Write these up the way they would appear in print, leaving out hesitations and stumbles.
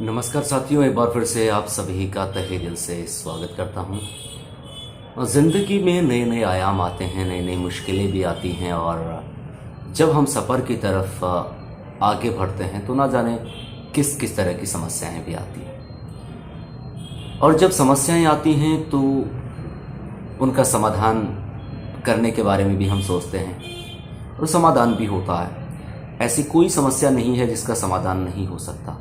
नमस्कार साथियों, एक बार फिर से आप सभी का तहे दिल से स्वागत करता हूँ। ज़िंदगी में नए नए आयाम आते हैं, नई नई मुश्किलें भी आती हैं और जब हम सफ़र की तरफ आगे बढ़ते हैं तो ना जाने किस किस तरह की समस्याएं भी आती हैं। और जब समस्याएं आती हैं तो उनका समाधान करने के बारे में भी हम सोचते हैं और समाधान भी होता है। ऐसी कोई समस्या नहीं है जिसका समाधान नहीं हो सकता,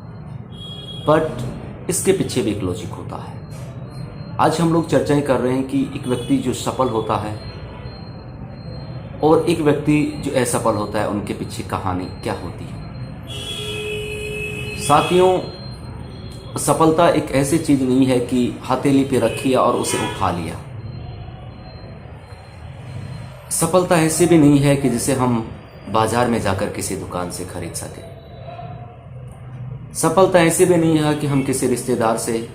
बट इसके पीछे भी एक लॉजिक होता है। आज हम लोग चर्चाएं कर रहे हैं कि एक व्यक्ति जो सफल होता है और एक व्यक्ति जो असफल होता है, उनके पीछे कहानी क्या होती है। साथियों, सफलता एक ऐसी चीज नहीं है कि हथेली पे रखी और उसे उठा लिया। सफलता ऐसी भी नहीं है कि जिसे हम बाजार में जाकर किसी दुकान से खरीद सके। सफलता ऐसी भी नहीं है कि हम किसी रिश्तेदार से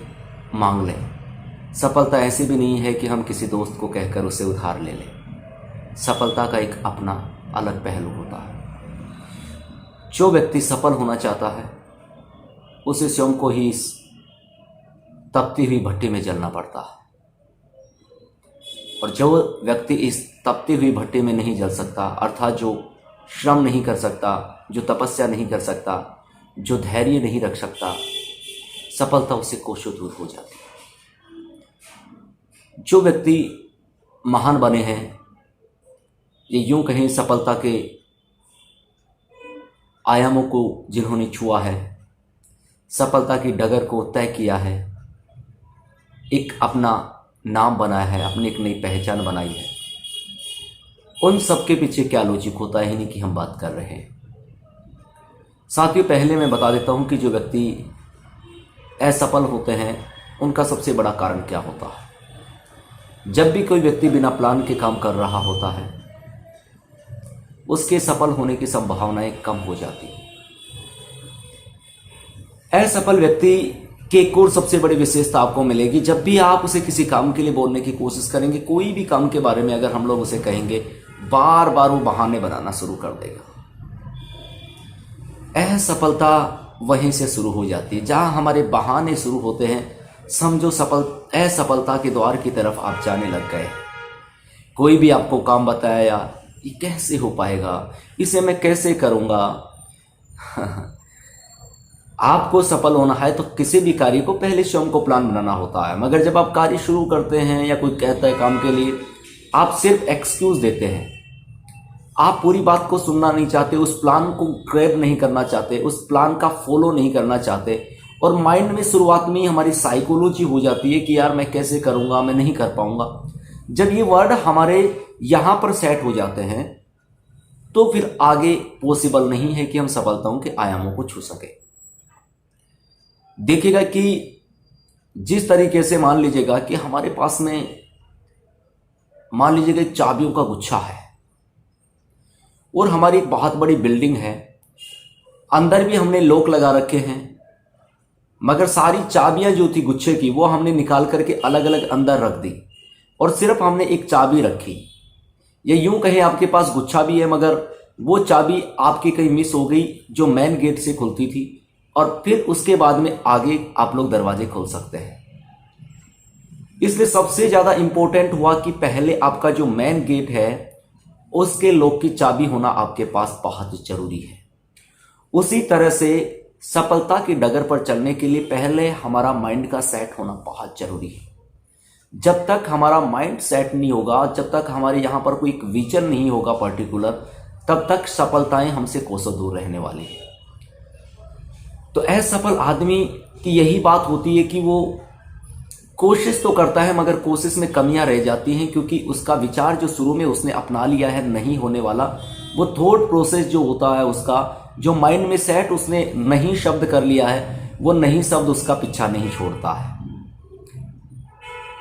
मांग लें। सफलता ऐसी भी नहीं है कि हम किसी दोस्त को कहकर उसे उधार ले लें। सफलता का एक अपना अलग पहलू होता है। जो व्यक्ति सफल होना चाहता है उसे स्वयं को ही इस तपती हुई भट्टी में जलना पड़ता है, और जो व्यक्ति इस तपती हुई भट्टी में नहीं जल सकता, अर्थात जो श्रम नहीं कर सकता, जो तपस्या नहीं कर सकता, जो धैर्य नहीं रख सकता, सफलता उससे कोसों दूर हो जाती है। जो व्यक्ति महान बने हैं, ये यूं कहें सफलता के आयामों को जिन्होंने छुआ है, सफलता की डगर को तय किया है, एक अपना नाम बनाया है, अपनी एक नई पहचान बनाई है, उन सबके पीछे क्या लॉजिक होता है, इन्हीं की हम बात कर रहे हैं। साथियों, पहले मैं बता देता हूं कि जो व्यक्ति असफल होते हैं उनका सबसे बड़ा कारण क्या होता है। जब भी कोई व्यक्ति बिना प्लान के काम कर रहा होता है, उसके सफल होने की संभावनाएं कम हो जाती हैं। असफल व्यक्ति की एक और सबसे बड़ी विशेषता आपको मिलेगी। जब भी आप उसे किसी काम के लिए बोलने की कोशिश करेंगे, कोई भी काम के बारे में अगर हम लोग उसे कहेंगे, बार बार वो बहाने बनाना शुरू कर देगा। असफलता वहीं से शुरू हो जाती है। जहां हमारे बहाने शुरू होते हैं, समझो असफलता के द्वार की तरफ आप जाने लग गए। कोई भी आपको काम बताया, ये कैसे हो पाएगा, इसे मैं कैसे करूंगा। आपको सफल होना है तो किसी भी कार्य को पहले स्वयं को प्लान बनाना होता है, मगर जब आप कार्य शुरू करते हैं या कोई कहता है काम के लिए, आप सिर्फ एक्सक्यूज देते हैं। आप पूरी बात को सुनना नहीं चाहते, उस प्लान को ग्रैब नहीं करना चाहते, उस प्लान का फॉलो नहीं करना चाहते, और माइंड में शुरुआत में ही हमारी साइकोलॉजी हो जाती है कि यार मैं कैसे करूंगा, मैं नहीं कर पाऊंगा। जब ये वर्ड हमारे यहां पर सेट हो जाते हैं तो फिर आगे पॉसिबल नहीं है कि हम सफलताओं के आयामों को छू सके। देखिएगा कि जिस तरीके से मान लीजिएगा कि हमारे पास में मान लीजिएगा चाबियों का गुच्छा है और हमारी एक बहुत बड़ी बिल्डिंग है, अंदर भी हमने लॉक लगा रखे हैं, मगर सारी चाबियां जो थी गुच्छे की वो हमने निकाल करके अलग अलग अंदर रख दी और सिर्फ हमने एक चाबी रखी। ये यूं कहें आपके पास गुच्छा भी है, मगर वो चाबी आपकी कहीं मिस हो गई जो मेन गेट से खुलती थी, और फिर उसके बाद में आगे आप लोग दरवाजे खोल सकते हैं। इसलिए सबसे ज्यादा इंपॉर्टेंट हुआ कि पहले आपका जो मेन गेट है उसके लॉक की चाबी होना आपके पास बहुत जरूरी है। उसी तरह से सफलता की डगर पर चलने के लिए पहले हमारा माइंड का सेट होना बहुत जरूरी है। जब तक हमारा माइंड सेट नहीं होगा, जब तक हमारे यहां पर कोई विजन नहीं होगा पर्टिकुलर, तब तक सफलताएं हमसे कोसों दूर रहने वाली है। तो असफल आदमी की यही बात होती है कि वो कोशिश तो करता है मगर कोशिश में कमियां रह जाती हैं, क्योंकि उसका विचार जो शुरू में उसने अपना लिया है नहीं होने वाला, वो थॉट प्रोसेस जो होता है उसका, जो माइंड में सेट उसने नहीं शब्द कर लिया है, वो नहीं शब्द उसका पीछा नहीं छोड़ता है।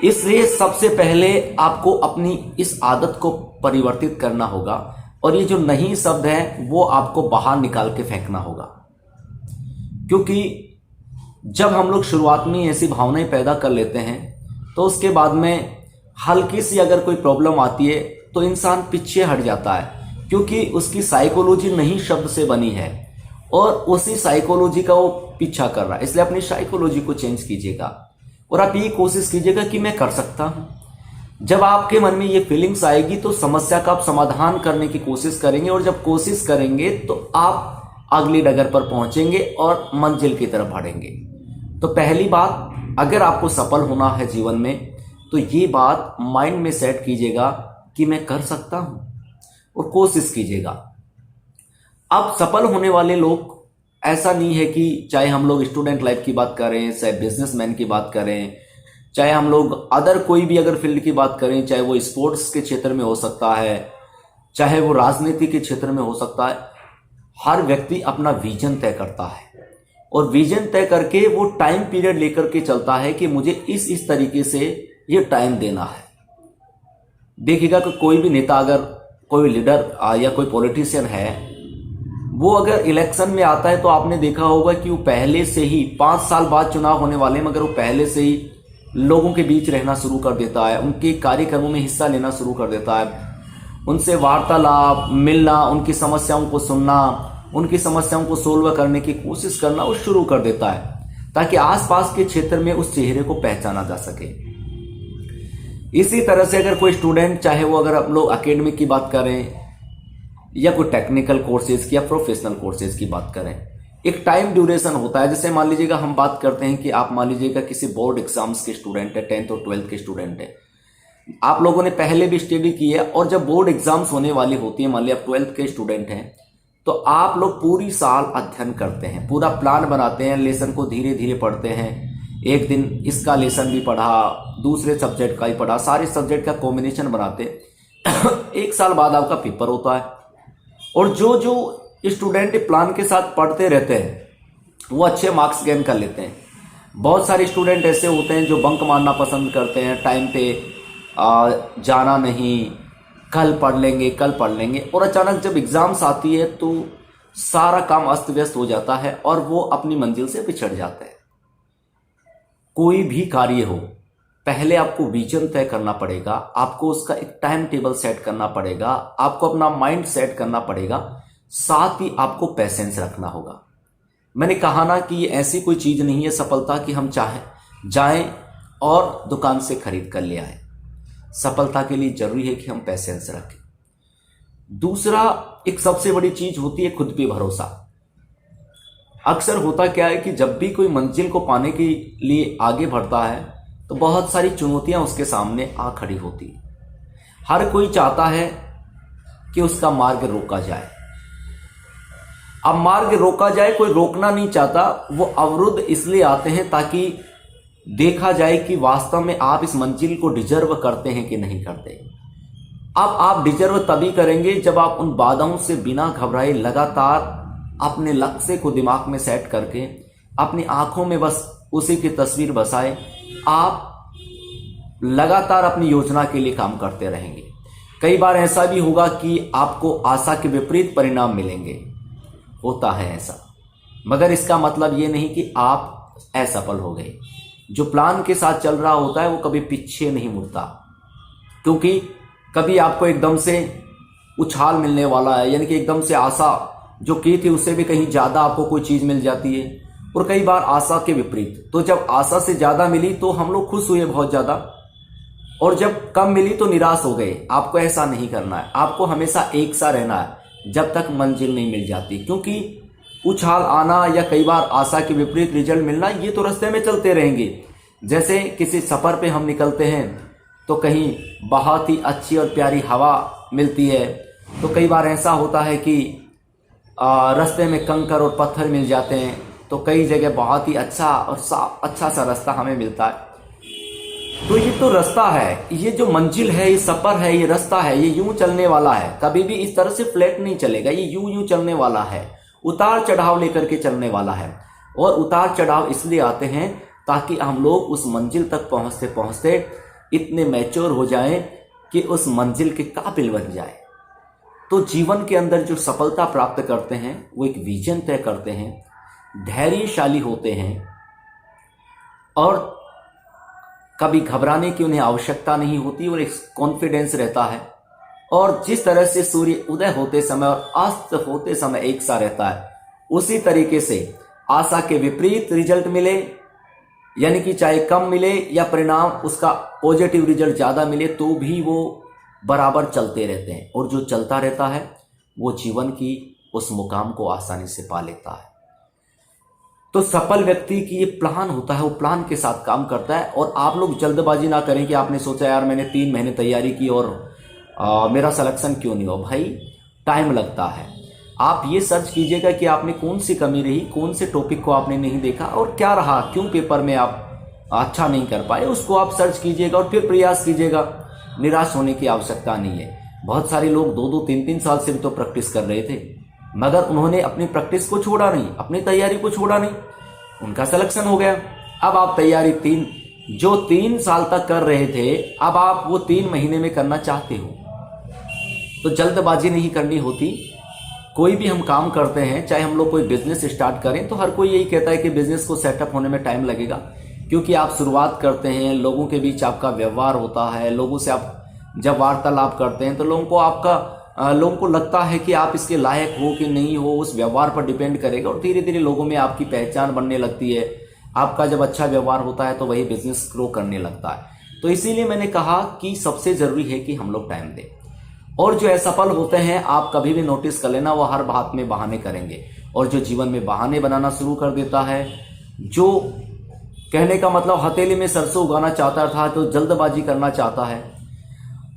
इसलिए सबसे पहले आपको अपनी इस आदत को परिवर्तित करना होगा और ये जो नहीं शब्द है वो आपको बाहर निकाल के फेंकना होगा। क्योंकि जब हम लोग शुरुआत में ऐसी भावनाएं पैदा कर लेते हैं तो उसके बाद में हल्की सी अगर कोई प्रॉब्लम आती है तो इंसान पीछे हट जाता है, क्योंकि उसकी साइकोलॉजी नहीं शब्द से बनी है और उसी साइकोलॉजी का वो पीछा कर रहा है। इसलिए अपनी साइकोलॉजी को चेंज कीजिएगा और आप ये कोशिश कीजिएगा कि मैं कर सकता हूं। जब आपके मन में ये फीलिंग्स आएगी तो समस्या का आप समाधान करने की कोशिश करेंगे, और जब कोशिश करेंगे तो आप अगली डगर पर पहुंचेंगे और मंजिल की तरफ बढ़ेंगे। तो पहली बात, अगर आपको सफल होना है जीवन में तो ये बात माइंड में सेट कीजिएगा कि मैं कर सकता हूं, और कोशिश कीजिएगा। अब सफल होने वाले लोग, ऐसा नहीं है कि चाहे हम लोग स्टूडेंट लाइफ की बात करें, चाहे बिजनेसमैन की बात करें, चाहे हम लोग अदर कोई भी अगर फील्ड की बात करें, चाहे वो स्पोर्ट्स के क्षेत्र में हो सकता है, चाहे वो राजनीति के क्षेत्र में हो सकता है, हर व्यक्ति अपना विजन तय करता है और विजन तय करके वो टाइम पीरियड लेकर के चलता है कि मुझे इस तरीके से ये टाइम देना है। देखिएगा कि कोई भी नेता, अगर कोई लीडर या कोई पॉलिटिशियन है, वो अगर इलेक्शन में आता है तो आपने देखा होगा कि वो पहले से ही 5 साल बाद चुनाव होने वाले, मगर वो पहले से ही लोगों के बीच रहना शुरू कर देता है, उनके कार्यक्रमों में हिस्सा लेना शुरू कर देता है, उनसे वार्तालाप, मिलना, उनकी समस्याओं को सुनना, उनकी समस्याओं को सोल्व करने की कोशिश करना वो शुरू कर देता है, ताकि आसपास के क्षेत्र में उस चेहरे को पहचाना जा सके। इसी तरह से अगर कोई स्टूडेंट, चाहे वो अगर हम लोग एकेडमिक की बात करें या कोई टेक्निकल कोर्सेज की या प्रोफेशनल कोर्सेज की बात करें, एक टाइम ड्यूरेशन होता है। जैसे मान लीजिएगा हम बात करते हैं कि आप मान लीजिएगा किसी बोर्ड एग्जाम्स के स्टूडेंट है, 10th और 12th के स्टूडेंट है, आप लोगों ने पहले भी स्टडी की है, और जब बोर्ड एग्जाम्स होने वाली होती है, मान लिया आप 12th के स्टूडेंट हैं, तो आप लोग पूरी साल अध्ययन करते हैं, पूरा प्लान बनाते हैं, लेसन को धीरे धीरे पढ़ते हैं। एक दिन इसका लेसन भी पढ़ा, दूसरे सब्जेक्ट का ही पढ़ा, सारे सब्जेक्ट का कॉम्बिनेशन बनाते एक साल बाद आपका पेपर होता है, और जो स्टूडेंट प्लान के साथ पढ़ते रहते हैं वो अच्छे मार्क्स गेन कर लेते हैं। बहुत सारे स्टूडेंट ऐसे होते हैं जो बंक मारना पसंद करते हैं, टाइम पे जाना नहीं, कल पढ़ लेंगे, और अचानक जब एग्जाम्स आती है तो सारा काम अस्त व्यस्त हो जाता है और वो अपनी मंजिल से पिछड़ जाते हैं। कोई भी कार्य हो, पहले आपको विजन तय करना पड़ेगा, आपको उसका एक टाइम टेबल सेट करना पड़ेगा, आपको अपना माइंड सेट करना पड़ेगा, साथ ही आपको पेशेंस रखना होगा। मैंने कहा ना कि ये ऐसी कोई चीज नहीं है सफलता कि हम चाहे जाएं और दुकान से खरीद कर ले आए। सफलता के लिए जरूरी है कि हम पेशेंस रखें। दूसरा, एक सबसे बड़ी चीज होती है खुद पे भरोसा। अक्सर होता क्या है कि जब भी कोई मंजिल को पाने के लिए आगे बढ़ता है तो बहुत सारी चुनौतियां उसके सामने आ खड़ी होती है। हर कोई चाहता है कि उसका मार्ग रोका जाए। अब मार्ग रोका जाए, कोई रोकना नहीं चाहता, वो अवरुद्ध इसलिए आते हैं ताकि देखा जाए कि वास्तव में आप इस मंजिल को डिजर्व करते हैं कि नहीं करते। अब आप डिजर्व तभी करेंगे जब आप उन बाधाओं से बिना घबराए लगातार अपने लक्ष्य को दिमाग में सेट करके अपनी आंखों में बस उसी की तस्वीर बसाए, आप लगातार अपनी योजना के लिए काम करते रहेंगे। कई बार ऐसा भी होगा कि आपको आशा के विपरीत परिणाम मिलेंगे, होता है ऐसा, मगर इसका मतलब ये नहीं कि आप असफल हो गए। जो प्लान के साथ चल रहा होता है वो कभी पीछे नहीं मुड़ता, क्योंकि कभी आपको एकदम से उछाल मिलने वाला है, यानी कि एकदम से आशा जो की थी उससे भी कहीं ज्यादा आपको कोई चीज मिल जाती है, और कई बार आशा के विपरीत। तो जब आशा से ज्यादा मिली तो हम लोग खुश हुए बहुत ज्यादा, और जब कम मिली तो निराश हो गए। आपको ऐसा नहीं करना है, आपको हमेशा एक सा रहना है जब तक मंजिल नहीं मिल जाती, क्योंकि उछाल आना या कई बार आशा के विपरीत रिजल्ट मिलना, ये तो रास्ते में चलते रहेंगे। जैसे किसी सफर पे हम निकलते हैं तो कहीं बहुत ही अच्छी और प्यारी हवा मिलती है, तो कई बार ऐसा होता है कि रास्ते में कंकर और पत्थर मिल जाते हैं, तो कई जगह बहुत ही अच्छा और अच्छा सा रास्ता हमें मिलता है। तो ये तो रास्ता है, ये जो मंजिल है, ये सफर है, ये रास्ता है, ये यूं चलने वाला है, कभी भी इस तरह से फ्लैट नहीं चलेगा, ये यूं चलने वाला है, उतार चढ़ाव लेकर के चलने वाला है। और उतार चढ़ाव इसलिए आते हैं ताकि हम लोग उस मंजिल तक पहुंचते पहुंचते इतने मैच्योर हो जाएं कि उस मंजिल के काबिल बन जाए। तो जीवन के अंदर जो सफलता प्राप्त करते हैं वो एक विजन तय करते हैं, धैर्यशाली होते हैं, और कभी घबराने की उन्हें आवश्यकता नहीं होती, और एक कॉन्फिडेंस रहता है। और जिस तरह से सूर्य उदय होते समय और अस्त होते समय एक सा रहता है, उसी तरीके से आशा के विपरीत रिजल्ट मिले, यानी कि चाहे कम मिले या परिणाम उसका पॉजिटिव रिजल्ट ज़्यादा मिले, तो भी वो बराबर चलते रहते हैं। और जो चलता रहता है वो जीवन की उस मुकाम को आसानी से पा लेता है। तो सफल व्यक्ति की ये प्लान होता है, वो प्लान के साथ काम करता है। और आप लोग जल्दबाजी ना करें कि आपने सोचा यार मैंने 3 महीने तैयारी की और मेरा सिलेक्शन क्यों नहीं हुआ। भाई टाइम लगता है। आप ये सर्च कीजिएगा कि आप में कौन सी कमी रही, कौन से टॉपिक को आपने नहीं देखा और क्या रहा, क्यों पेपर में आप अच्छा नहीं कर पाए, उसको आप सर्च कीजिएगा और फिर प्रयास कीजिएगा। निराश होने की आवश्यकता नहीं है। बहुत सारे लोग 2-2, 3-3 साल से भी तो प्रैक्टिस कर रहे थे, मगर उन्होंने अपनी प्रैक्टिस को छोड़ा नहीं, अपनी तैयारी को छोड़ा नहीं, उनका सिलेक्शन हो गया। अब आप तैयारी 3 साल तक कर रहे थे, अब आप वो 3 महीने में करना चाहते हो। तो जल्दबाजी नहीं करनी होती। कोई भी हम काम करते हैं, चाहे हम लोग कोई बिजनेस स्टार्ट करें, तो हर कोई यही कहता है कि बिजनेस को सेटअप होने में टाइम लगेगा, क्योंकि आप शुरुआत करते हैं, लोगों के बीच आपका व्यवहार होता है, लोगों से आप जब वार्तालाप करते हैं तो लोगों को लगता है कि आप इसके लायक हो कि नहीं हो, उस व्यवहार पर डिपेंड करेगा। और धीरे धीरे लोगों में आपकी पहचान बनने लगती है। आपका जब अच्छा व्यवहार होता है तो वही बिजनेस ग्रो करने लगता है। तो इसीलिए मैंने कहा कि सबसे जरूरी है कि हम लोग टाइम दें। और जो असफल होते हैं, आप कभी भी नोटिस कर लेना, वो हर बात में बहाने करेंगे। और जो जीवन में बहाने बनाना शुरू कर देता है, जो कहने का मतलब हथेली में सरसों उगाना चाहता था तो जल्दबाजी करना चाहता है,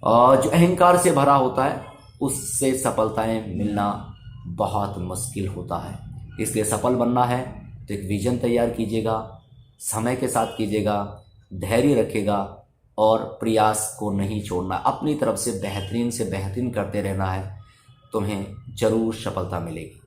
और जो अहंकार से भरा होता है, उससे सफलताएं मिलना बहुत मुश्किल होता है। इसलिए सफल बनना है तो एक विजन तैयार कीजिएगा, समय के साथ कीजिएगा, धैर्य रखिएगा और प्रयास को नहीं छोड़ना। अपनी तरफ से बेहतरीन करते रहना है, तुम्हें जरूर सफलता मिलेगी।